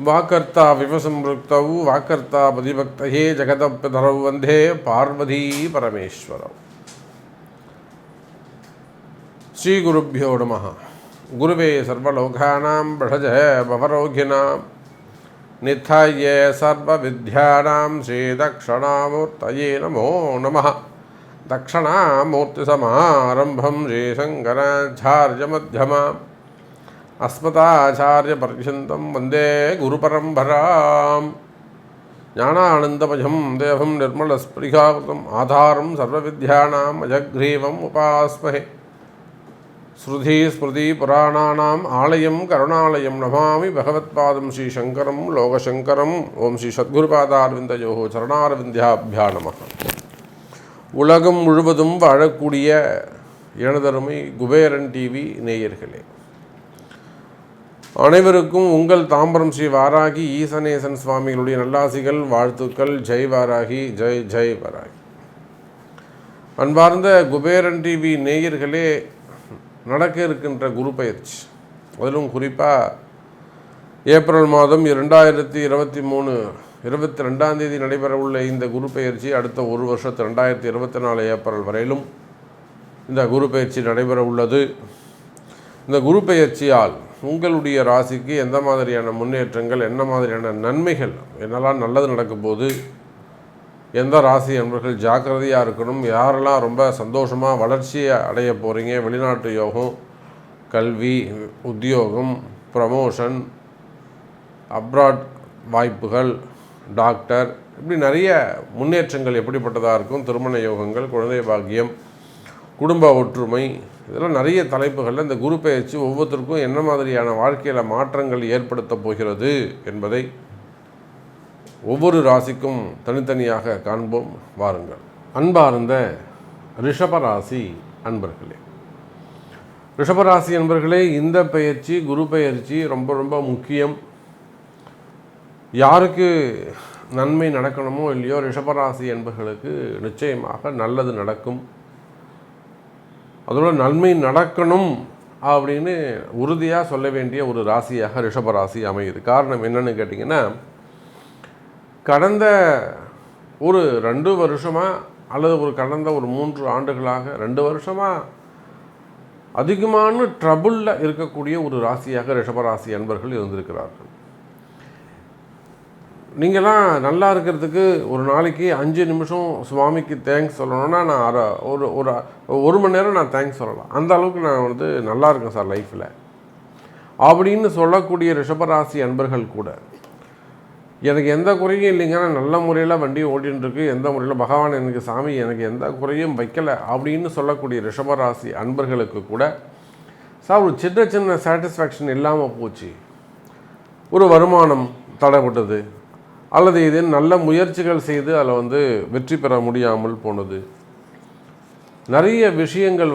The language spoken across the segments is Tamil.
வாக்கர்த்தா விவசம்பிருக்தௌ வாக்கர்த்தா பதிபக்தயே ஜகதப்பிதரௌ வந்தே பார்வதி பரமேஸ்வரௌ. ஸ்ரீ குருப்யோ நமः. குருவே சர்வலோகானாம் படஜ பவரோகிணாம் நித்தாய சர்வவித்யானாம் ஸ்ரீதக்ஷணாமூர்த்தயே நமோ நமः. தக்ஷணாமூர்த்திசமாரம்பம் ஸ்ரீசங்கராச்சார்யமध्यமாம் அஸ்மதாச்சாரியபர்யந்தம் வந்தே குருபரம்பராம். ஞானானந்தமயம் தேவம் நிர்மலஸ்பிருகாவதம் ஆதாரம் சர்வவித்யானாம் அஜக்ரீவம் உபாஸ்மஹே. ஸ்ருதி ஸ்மிருதி புராணானாம் ஆலயம் கருணாலயம் நமாமி பகவத்பாதம் ஸ்ரீசங்கரம் லோகசங்கரம். ஓம் ஸ்ரீ சத்குருபாதாரவிந்தயோ சரணாரவிந்தியாபியா நமः. உலகம் முழுவதும் வாழக்கூடிய எனதருமை குபேரன் டிவி நேயர்களே, அனைவருக்கும் உங்கள் தாம்பரம் ஸ்ரீ வாராகி ஈசனேசன் சுவாமிகளுடைய நல்லாசிகள், வாழ்த்துக்கள். ஜெய் வாராகி, ஜெய் ஜெய் வாராகி. அன்பார்ந்த குபேரன் டிவி நேயர்களே, நடக்க இருக்கின்ற குரு பயிற்சி, அதிலும் குறிப்பாக ஏப்ரல் மாதம் 2023 22 நடைபெற உள்ள இந்த குரு பயிற்சி அடுத்த ஒரு வருஷத்து 2024 ஏப்ரல் வரையிலும் இந்த குரு பயிற்சி நடைபெற உள்ளது. இந்த குரு பயிற்சியால் உங்களுடைய ராசிக்கு எந்த மாதிரியான முன்னேற்றங்கள், என்ன மாதிரியான நன்மைகள், என்னெல்லாம் நல்லது நடக்கும் போது, எந்த ராசி என்பவர்கள் ஜாக்கிரதையாக இருக்கணும், யாரெல்லாம் ரொம்ப சந்தோஷமாக வளர்ச்சியை அடைய போகிறீங்க, வெளிநாட்டு யோகம், கல்வி, உத்தியோகம், ப்ரமோஷன், அப்ராட் வாய்ப்புகள், டாக்டர், இப்படி நிறைய முன்னேற்றங்கள் எப்படிப்பட்டதாக இருக்கும், திருமண யோகங்கள், குழந்தை பாக்கியம், குடும்ப ஒற்றுமை, இதெல்லாம் நிறைய தலைப்புகளில் இந்த குரு பயிற்சி ஒவ்வொருத்தருக்கும் என்ன மாதிரியான வாழ்க்கையில் மாற்றங்கள் ஏற்படுத்த போகிறது என்பதை ஒவ்வொரு ராசிக்கும் தனித்தனியாக காண்போம். வாருங்கள். அன்பார்ந்த ரிஷபராசி அன்பர்களே, ரிஷபராசி அன்பர்களே, இந்த பயிற்சி குரு பயிற்சி ரொம்ப ரொம்ப முக்கியம். யாருக்கு நன்மை நடக்கணுமோ இல்லையோ, ரிஷபராசி என்பவர்களுக்கு நிச்சயமாக நல்லது நடக்கும். அதோட நன்மை நடக்கணும் அப்படின்னு உறுதியாக சொல்ல வேண்டிய ஒரு ராசியாக ரிஷபராசி அமையுது. காரணம் என்னன்னு கேட்டிங்கன்னா, கடந்த ஒரு 2 வருஷமாக அல்லது கடந்த ஒரு 3 ஆண்டுகளாக 2 வருஷமாக அதிகமான ட்ரபுளில் இருக்கக்கூடிய ஒரு ராசியாக ரிஷபராசி அன்பர்கள் இருந்திருக்கிறார்கள். நீங்களாம் நல்லா இருக்கிறதுக்கு ஒரு நாளைக்கு 5 நிமிஷம் சுவாமிக்கு தேங்க்ஸ் சொல்லணும்னா நான் ஒரு மணி நேரம் நான் தேங்க்ஸ் சொல்லலாம். அந்த அளவுக்கு நான் நல்லா இருக்கேன் சார் லைஃப்பில் அப்படின்னு சொல்லக்கூடிய ரிஷபராசி அன்பர்கள் கூட, எனக்கு எந்த குறையும் இல்லைங்க, நான் நல்ல முறையில் வண்டி ஓட்டின்னு இருக்கு, எந்த முறையில் பகவான் எனக்கு சாமி எனக்கு எந்த குறையும் வைக்கலை அப்படின்னு சொல்லக்கூடிய ரிஷபராசி அன்பர்களுக்கு கூட சார் ஒரு சின்ன சின்ன சாட்டிஸ்ஃபேக்ஷன் இல்லாமல் போச்சு, ஒரு வருமானம் தடைப்பட்டது, அல்லது இது நல்ல முயற்சிகள் செய்து அதில் வெற்றி பெற முடியாமல் போனது, நிறைய விஷயங்கள்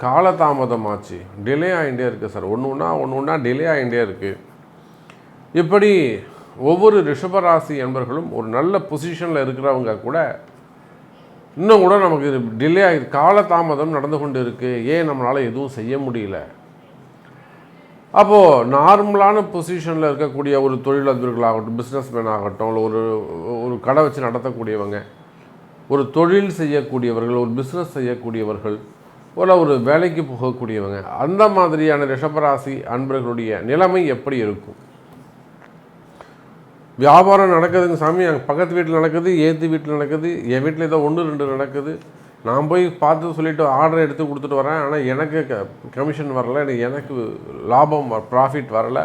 காலதாமதமாச்சு, டிலே ஆகிட்டே இருக்குது சார், ஒன்று ஒன்றா டிலே ஆகிட்டே இருக்குது. இப்படி ஒவ்வொரு ரிஷபராசி என்பவர்களும் ஒரு நல்ல பொசிஷனில் இருக்கிறவங்க கூட இன்னும் கூட நமக்கு டிலே ஆகி காலதாமதம் நடந்து கொண்டு இருக்குது, ஏன் நம்மளால் எதுவும் செய்ய முடியல. அப்போது நார்மலான பொசிஷனில் இருக்கக்கூடிய ஒரு தொழிலதிபர்களாகட்டும், பிஸ்னஸ்மேன் ஆகட்டும், இல்லை ஒரு கடை வச்சு நடத்தக்கூடியவங்க, ஒரு தொழில் செய்யக்கூடியவர்கள், ஒரு பிஸ்னஸ் செய்யக்கூடியவர்கள், ஒரு வேலைக்கு போகக்கூடியவங்க, அந்த மாதிரியான ரிஷபராசி அன்பர்களுடைய நிலைமை எப்படி இருக்கும்? வியாபாரம் நடக்குதுங்க சாமி, எங்கள் பக்கத்து வீட்டில் நடக்குது, ஏற்று வீட்டில் நடக்குது, என் வீட்டில் ஏதோ 1-2 நடக்குது, நான் போய் பார்த்து சொல்லிவிட்டு ஆர்டர் எடுத்து கொடுத்துட்டு வரேன், ஆனால் எனக்கு கமிஷன் வரலை, எனக்கு லாபம் ப்ராஃபிட் வரலை,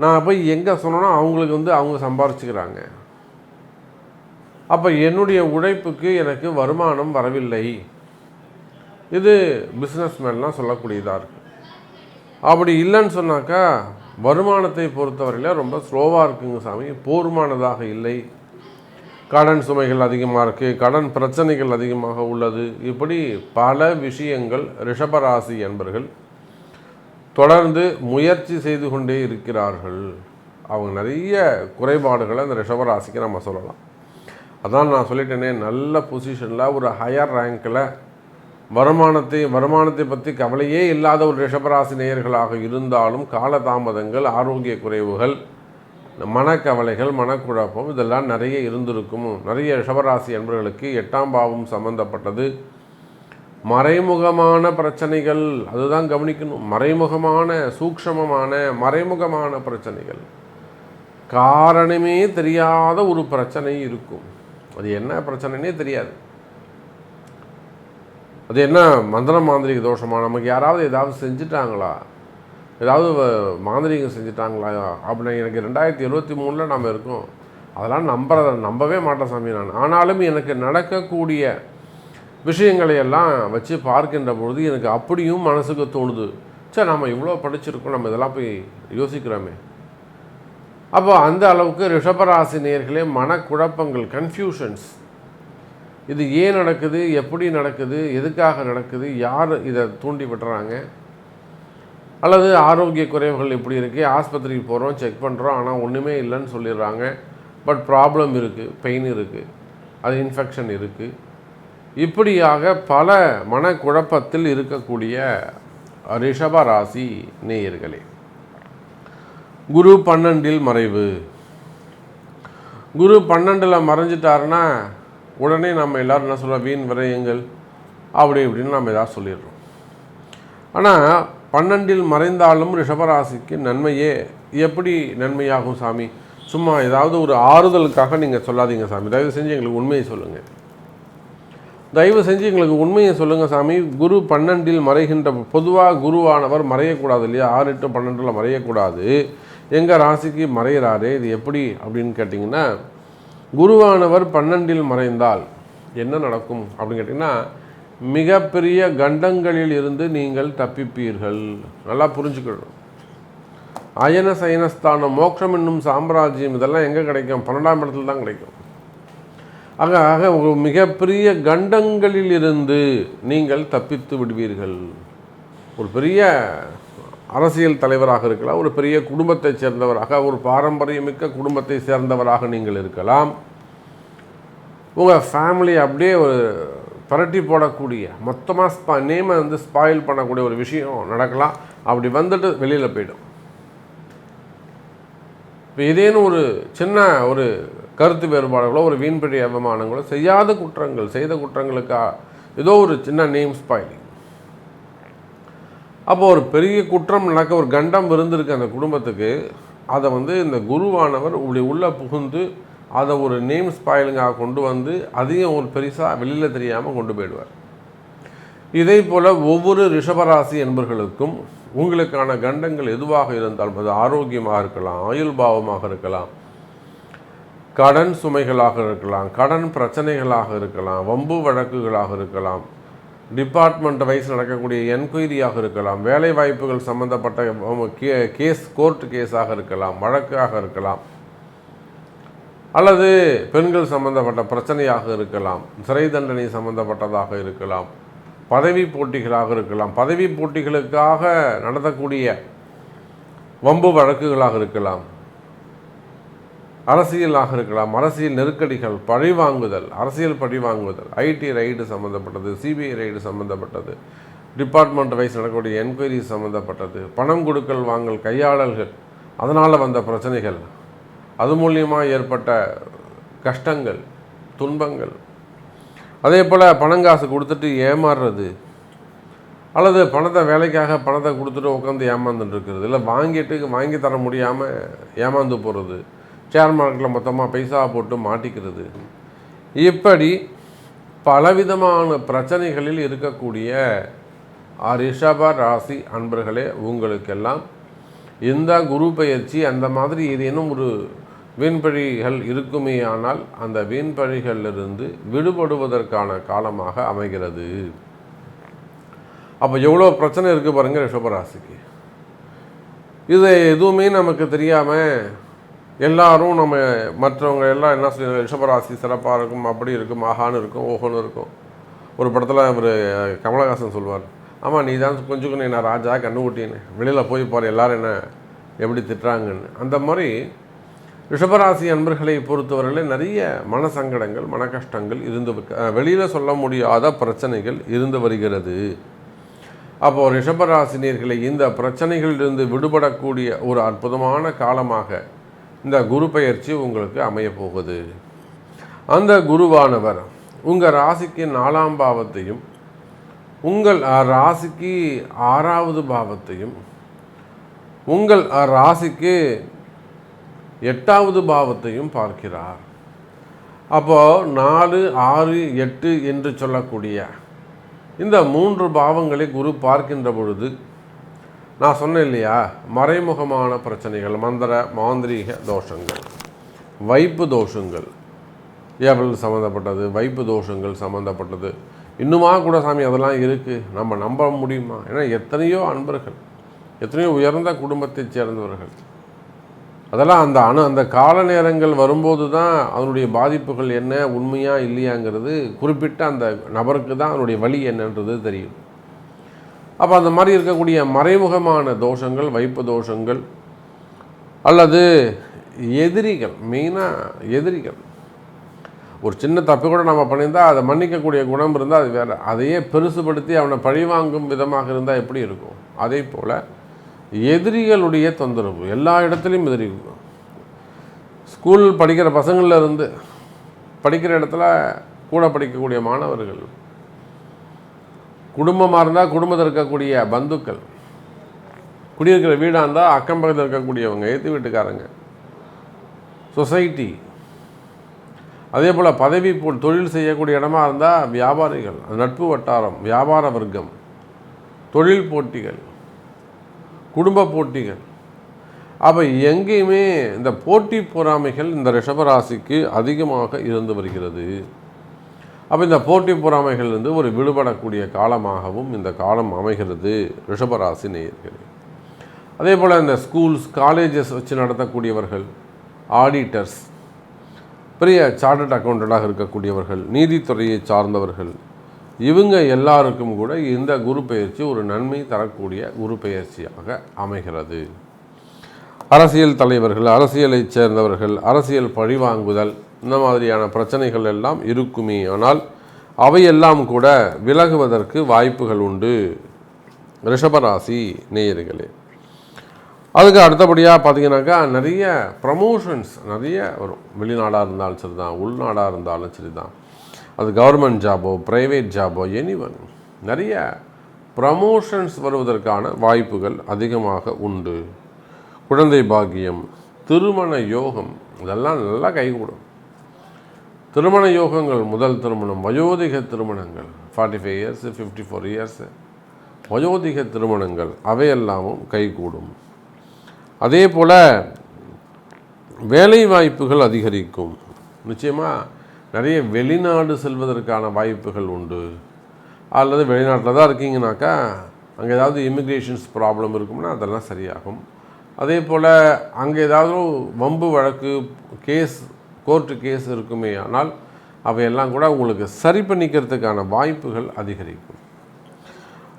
நான் போய் எங்கே சொன்னோன்னா அவங்களுக்கு அவங்க சம்பாரிச்சுக்கிறாங்க, அப்போ என்னுடைய உழைப்புக்கு எனக்கு வருமானம் வரவில்லை. இது பிஸ்னஸ்மேன்லாம் சொல்லக்கூடியதாக இருக்குது. அப்படி இல்லைன்னு சொன்னாக்கா வருமானத்தை பொறுத்தவரையில் ரொம்ப ஸ்லோவாக இருக்குங்க சாமி, போதுமானதாக இல்லை, கடன் சுமைகள் அதிகமாக இருக்குது, கடன் பிரச்சனைகள் அதிகமாக உள்ளது, இப்படி பல விஷயங்கள் ரிஷபராசி என்பர்கள் தொடர்ந்து முயற்சி செய்து கொண்டே இருக்கிறார்கள். அவங்க நிறைய குறைபாடுகளை அந்த ரிஷபராசிக்கு நம்ம சொல்லலாம். அதான் நான் சொல்லிட்டேனே, நல்ல பொசிஷனில் ஒரு ஹையர் ரேங்கில் வருமானத்தை பற்றி கவலையே இல்லாத ஒரு ரிஷபராசி நேயர்களாக இருந்தாலும் காலதாமதங்கள், ஆரோக்கிய குறைவுகள், மனக்கவலைகள், மனக்குழப்பம் இதெல்லாம் நிறைய இருந்திருக்கும். நிறைய ரிஷபராசி என்பவர்களுக்கு 8ஆம் பாவம் சம்பந்தப்பட்டது. மறைமுகமான பிரச்சனைகள், அதுதான் கவனிக்கணும். மறைமுகமான சூக்ஷமமான மறைமுகமான பிரச்சனைகள், காரணமே தெரியாத ஒரு பிரச்சனை இருக்கும். அது என்ன பிரச்சனைனே தெரியாது. அது என்ன மந்திர மாந்திரிக தோஷமாக, நமக்கு யாராவது ஏதாவது செஞ்சுட்டாங்களா, ஏதாவது மாந்திரிகம் செஞ்சுட்டாங்களா அப்படின்னா எனக்கு 2023 நம்ம இருக்கோம். அதெல்லாம் நம்பவே மாட்டேன் சாமி நான். ஆனாலும் எனக்கு நடக்கக்கூடிய விஷயங்களை எல்லாம் வச்சு பார்க்கின்ற பொழுது எனக்கு அப்படியும் மனசுக்கு தோணுது, சரி நம்ம இவ்வளோ படிச்சிருக்கோம், நம்ம இதெல்லாம் போய் யோசிக்கிறோமே. அப்போ அந்த அளவுக்கு ரிஷபராசி நேயர்களே மனக்குழப்பங்கள், கன்ஃபியூஷன்ஸ், இது ஏன் நடக்குது, எப்படி நடக்குது, எதுக்காக நடக்குது, யார் இதை தூண்டி விட்டுறாங்க, அல்லது ஆரோக்கிய குறைவுகள் எப்படி இருக்குது, ஆஸ்பத்திரிக்கு போகிறோம், செக் பண்ணுறோம், ஆனால் ஒன்றுமே இல்லைன்னு சொல்லிடுறாங்க, பட் ப்ராப்ளம் இருக்குது, பெயின் இருக்குது, அது இன்ஃபெக்ஷன் இருக்குது. இப்படியாக பல மனக்குழப்பத்தில் இருக்கக்கூடிய ரிஷபராசி நேயர்களே, குரு 12 மறைவு. குரு 12 மறைஞ்சிட்டாருன்னா உடனே நம்ம எல்லோரும் என்ன சொல்கிறோம், வீண் விரயங்கள் அப்படி இப்படின்னு நம்ம எதாவது சொல்லிடுறோம். ஆனால் 12 மறைந்தாலும் ரிஷபராசிக்கு நன்மையே. எப்படி நன்மையாகும் சாமி? சும்மா ஏதாவது ஒரு ஆறுதலுக்காக நீங்கள் சொல்லாதீங்க சாமி, தயவு செஞ்சு எங்களுக்கு உண்மையை சொல்லுங்கள், தயவு செஞ்சு எங்களுக்கு உண்மையை சொல்லுங்கள் சாமி. குரு 12 மறைகின்ற, பொதுவாக குருவானவர் மறையக்கூடாது இல்லையா, 6, 8, 12 மறையக்கூடாது. எங்கள் ராசிக்கு மறைகிறாரே, இது எப்படி அப்படின்னு கேட்டிங்கன்னா, குருவானவர் 12 மறைந்தால் என்ன நடக்கும் அப்படின்னு கேட்டிங்கன்னா, மிகப்பெரிய கண்டங்களில் இருந்து நீங்கள் தப்பிப்பீர்கள். நல்லா புரிஞ்சுக்கணும். அயன சயனஸ்தானம், மோட்சம் என்னும் சாம்ராஜ்யம் இதெல்லாம் எங்கே கிடைக்கும்? 12ஆம் இடத்துல தான் கிடைக்கும். ஆக ஒரு மிகப்பெரிய கண்டங்களில் இருந்து நீங்கள் தப்பித்து விடுவீர்கள். ஒரு பெரிய அரசியல் தலைவராக இருக்கலாம், ஒரு பெரிய குடும்பத்தை சேர்ந்தவராக, ஒரு பாரம்பரியமிக்க குடும்பத்தை சேர்ந்தவராக நீங்கள் இருக்கலாம். உங்கள் ஃபேமிலி அப்படியே ஒரு பரட்டி போடக்கூடிய, மொத்தமாக நேமை ஸ்பாயில் பண்ணக்கூடிய ஒரு விஷயம் நடக்கலாம். அப்படி வந்துட்டு வெளியில் போயிடும். இப்போ ஏதேனும் ஒரு சின்ன ஒரு கருத்து வேறுபாடுகளோ, ஒரு வீண்படி அவமானங்களோ, செய்யாத குற்றங்கள், செய்த குற்றங்களுக்காக ஏதோ ஒரு சின்ன நேம் ஸ்பாயிலிங், அப்போது ஒரு பெரிய குற்றம் நடக்க, ஒரு கண்டம் இருந்திருக்கு அந்த குடும்பத்துக்கு, அதை இந்த குருவானவர் இப்படி உள்ளே புகுந்து அதை ஒரு நேம் ஸ்பாயிலிங்காக கொண்டு வந்து அதையும் ஒரு பெருசாக வெளியில் தெரியாமல் கொண்டு போயிடுவார். இதே போல் ஒவ்வொரு ரிஷபராசி என்பர்களுக்கும் உங்களுக்கான கண்டங்கள் எதுவாக இருந்தாலும், அது ஆரோக்கியமாக இருக்கலாம், ஆயுள் பாவமாக இருக்கலாம், கடன் சுமைகளாக இருக்கலாம், கடன் பிரச்சனைகளாக இருக்கலாம், வம்பு வழக்குகளாக இருக்கலாம், டிபார்ட்மெண்ட் வைஸ் நடக்கக்கூடிய என்கொயரியாக இருக்கலாம், வேலை வாய்ப்புகள் சம்பந்தப்பட்ட கேஸ், கோர்ட் கேஸாக இருக்கலாம், வழக்காக இருக்கலாம், அல்லது பெண்கள் சம்பந்தப்பட்ட பிரச்சனையாக இருக்கலாம், சிறை தண்டனை சம்பந்தப்பட்டதாக இருக்கலாம், பதவி போட்டிகளாக இருக்கலாம், பதவி போட்டிகளுக்காக நடத்தக்கூடிய வம்பு வழக்குகளாக இருக்கலாம், அரசியலாக இருக்கலாம், அரசியல் நெருக்கடிகள், பழிவாங்குதல், அரசியல் பழிவாங்குதல், ஐடி ரைடு சம்மந்தப்பட்டது, சிபிஐ ரைடு சம்மந்தப்பட்டது, டிபார்ட்மெண்ட் வைஸ் நடக்கக்கூடிய என்கொயரி சம்மந்தப்பட்டது, பணம் கொடுக்கல் வாங்கல், கையாளல்கள், அதனால் வந்த பிரச்சனைகள், அது மூலியமாக ஏற்பட்ட கஷ்டங்கள், துன்பங்கள், அதே போல் பணங்காசு கொடுத்துட்டு ஏமாறுறது, அல்லது பணத்தை வேலைக்காக பணத்தை கொடுத்துட்டு உட்காந்து ஏமாந்துட்டு இருக்கிறது, இல்லை வாங்கி தர முடியாமல் ஏமாந்து போகிறது, ஷேர் மார்க்கெட்டில் மொத்தமாக பைசா போட்டு மாட்டிக்கிறது, இப்படி பலவிதமான பிரச்சனைகளில் இருக்கக்கூடிய ரிஷப ராசி அன்பர்களே, உங்களுக்கெல்லாம் இந்த குரு பயிற்சி அந்த மாதிரி ஏதேனும் ஒரு வீண்பழிகள் இருக்குமே ஆனால் அந்த வீண்பழிகளிலிருந்து விடுபடுவதற்கான காலமாக அமைகிறது. அப்போ எவ்வளோ பிரச்சனை இருக்குது பாருங்கள் ரிஷபராசிக்கு. இது எதுவுமே நமக்கு தெரியாமல் எல்லாரும் நம்ம மற்றவங்க எல்லாம் என்ன சொல்லுவாங்க, ரிஷபராசி சிறப்பாக இருக்கும், அப்படி இருக்கும், ஆகான்னு இருக்கும், ஓஹோன்னு இருக்கும். ஒரு படத்தில் ஒரு கமலஹாசன் சொல்லுவார், ஆமாம் நீ தான் கொஞ்சம் என்ன ராஜா கண்ணுக்குட்டின்னு வெளியில் போய் பாரு எல்லோரும் என்ன எப்படி திட்டுறாங்கன்னு. அந்த மாதிரி ரிஷபராசி அன்பர்களை பொறுத்தவரையில் நிறைய மனசங்கடங்கள், மன கஷ்டங்கள் வெளியில் சொல்ல முடியாத பிரச்சனைகள் இருந்து வருகிறது. அப்போது ரிஷபராசினியர்களை இந்த பிரச்சனைகளிலிருந்து விடுபடக்கூடிய ஒரு அற்புதமான காலமாக இந்த குரு பெயர்ச்சி உங்களுக்கு அமையப்போகுது. அந்த குருவானவர் உங்கள் ராசிக்கு 4ஆம் பாவத்தையும் உங்கள் ராசிக்கு 6வது பாவத்தையும் உங்கள் ராசிக்கு 8வது பாவத்தையும் பார்க்கிறார். அப்போது 4, 6, 8 என்று சொல்லக்கூடிய இந்த 3 பாவங்களை குரு பார்க்கின்ற பொழுது நான் சொன்னேன் இல்லையா, மறைமுகமான பிரச்சனைகள், மந்திர மாந்திரீக தோஷங்கள், வைப்பு தோஷங்கள், ஏவல் சம்மந்தப்பட்டது, வைப்பு தோஷங்கள் சம்மந்தப்பட்டது, இன்னுமா கூட சாமி அதெல்லாம் இருக்குது, நம்ம நம்ப முடியுமா? ஏன்னா எத்தனையோ அன்பர்கள், எத்தனையோ உயர்ந்த குடும்பத்தை சேர்ந்தவர்கள், அதெல்லாம் அந்த கால நேரங்கள் வரும்போது தான் அதனுடைய பாதிப்புகள் என்ன, உண்மையா இல்லையாங்கிறது குறிப்பிட்ட அந்த நபருக்கு தான் அதனுடைய வழி என்னன்றது தெரியும். அப்போ அந்த மாதிரி இருக்கக்கூடிய மறைமுகமான தோஷங்கள், வைப்பு தோஷங்கள் அல்லது எதிரிகள், மெயினாக எதிரிகள், ஒரு சின்ன தப்பு கூட நம்ம பண்ணியிருந்தால் அதை மன்னிக்கக்கூடிய குணம் இருந்தால் அது வேறு, அதையே பெருசுபடுத்தி அவனை பழிவாங்கும் விதமாக இருந்தால் எப்படி இருக்கும்? அதே போல் எதிரிகளுடைய தொந்தரவு எல்லா இடத்துலையும் எதிரிகள். ஸ்கூல் படிக்கிற பசங்களில் இருந்து படிக்கிற இடத்துல கூட படிக்கக்கூடிய மாணவர்கள், குடும்பமாக இருந்தால் குடும்பத்தில் இருக்கக்கூடிய பந்துக்கள், குடியிருக்கிற வீடாக இருந்தால் அக்கம் பக்கத்தில் இருக்கக்கூடியவங்க, எதிர்த்து வீட்டுக்காரங்க, சொசைட்டி, அதே போல் பதவி தொழில் செய்யக்கூடிய இடமா இருந்தால் வியாபாரிகள், நட்பு வட்டாரம், வியாபார வர்க்கம், தொழில் போட்டிகள், குடும்ப போட்டிகள். அப்போ எங்கேயுமே இந்த போட்டி பொறாமைகள் இந்த ரிஷபராசிக்கு அதிகமாக இருந்து வருகிறது. அப்போ இந்த போட்டி பொறாமைகளிலிருந்து ஒரு விடுபடக்கூடிய காலமாகவும் இந்த காலம் அமைகிறது ரிஷபராசி நேயர்களே. அதே போல் இந்த ஸ்கூல்ஸ், காலேஜஸ் வச்சு நடத்தக்கூடியவர்கள், ஆடிட்டர்ஸ், பெரிய சார்ட்டர்ட் அக்கௌண்டண்டாக இருக்கக்கூடியவர்கள், நீதித்துறையை சார்ந்தவர்கள், இவங்க எல்லாருக்கும் கூட இந்த குரு பெயர்ச்சி ஒரு நன்மை தரக்கூடிய குரு பெயர்ச்சியாக அமைகிறது. அரசியல் தலைவர்கள், அரசியலை சேர்ந்தவர்கள், அரசியல் பழிவாங்குதல், இந்த மாதிரியான பிரச்சனைகள் எல்லாம் இருக்குமே, ஆனால் அவையெல்லாம் கூட விலகுவதற்கு வாய்ப்புகள் உண்டு ரிஷபராசி நேயர்களே. அதுக்கு அடுத்தபடியாக பார்த்தீங்கன்னாக்கா நிறைய ப்ரமோஷன்ஸ் நிறைய வரும். வெளிநாடாக இருந்தாலும் சரி தான், உள்நாடாக இருந்தாலும் சரி தான், அது கவர்மெண்ட் ஜாபோ ப்ரைவேட் ஜாபோ எனிவன், நிறைய ப்ரமோஷன்ஸ் வருவதற்கான வாய்ப்புகள் அதிகமாக உண்டு. குழந்தை பாக்கியம், திருமண யோகம், இதெல்லாம் நல்லா கைகூடும். திருமண யோகங்கள், முதல் திருமணம், வயோதிக திருமணங்கள், 45 இயர்ஸ் 54 இயர்ஸ் வயோதிக திருமணங்கள், அவையெல்லாமும் கைகூடும். அதே போல் வேலை வாய்ப்புகள் அதிகரிக்கும். நிச்சயமாக நிறைய வெளிநாடு செல்வதற்கான வாய்ப்புகள் உண்டு. அல்லது வெளிநாட்டில் தான் இருக்கீங்கனாக்கா அங்கே ஏதாவது இமிக்ரேஷன்ஸ் ப்ராப்ளம் இருக்கும்னா அதெல்லாம் சரியாகும். அதே போல் அங்கே ஏதாவது வம்பு வழக்கு, கேஸ், கோர்ட்டு கேஸ் இருக்குமே, ஆனால் அவையெல்லாம் கூட உங்களுக்கு சரி பண்ணிக்கிறதுக்கான வாய்ப்புகள் அதிகரிக்கும்.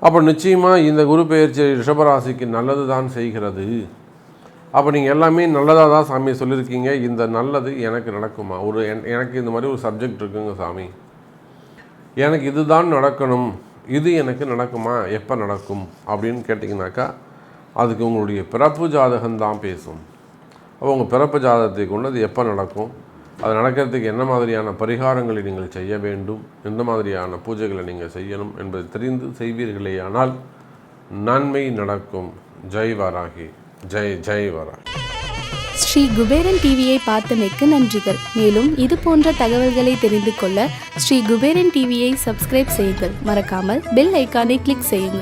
அப்போ நிச்சயமாக இந்த குரு பெயர்ச்சி ரிஷபராசிக்கு நல்லது தான் செய்கிறது. அப்போ நீங்கள் எல்லாமே நல்லதாக தான் சாமி சொல்லியிருக்கீங்க, இந்த நல்லது எனக்கு நடக்குமா? எனக்கு இந்த மாதிரி ஒரு சப்ஜெக்ட் இருக்குங்க சாமி, எனக்கு இதுதான் நடக்கணும், இது எனக்கு நடக்குமா, எப்போ நடக்கும் அப்படின்னு கேட்டிங்கனாக்கா அதுக்கு உங்களுடைய பிறப்பு ஜாதகம்தான் பேசும். அப்போ உங்கள் பிறப்பு ஜாதகத்தை கொண்டு அது எப்போ நடக்கும், அது நடக்கிறதுக்கு என்ன மாதிரியான பரிகாரங்களை நீங்கள் செய்ய வேண்டும், எந்த மாதிரியான பூஜைகளை நீங்கள் செய்யணும் என்பதை தெரிந்து செய்வீர்களே ஆனால் நன்மை நடக்கும். ஜெய் வாராகி, ஜெய் ஜெய் வாராகி. ஸ்ரீ குபேரன் டிவியை பார்த்தமைக்கு நன்றிகள். மேலும் இது போன்ற தகவல்களை தெரிந்து கொள்ள ஸ்ரீ குபேரன் டிவியை சப்ஸ்கிரைப் செய்யுங்கள். மறக்காமல் பெல் ஐக்கானை கிளிக் செய்யுங்கள்.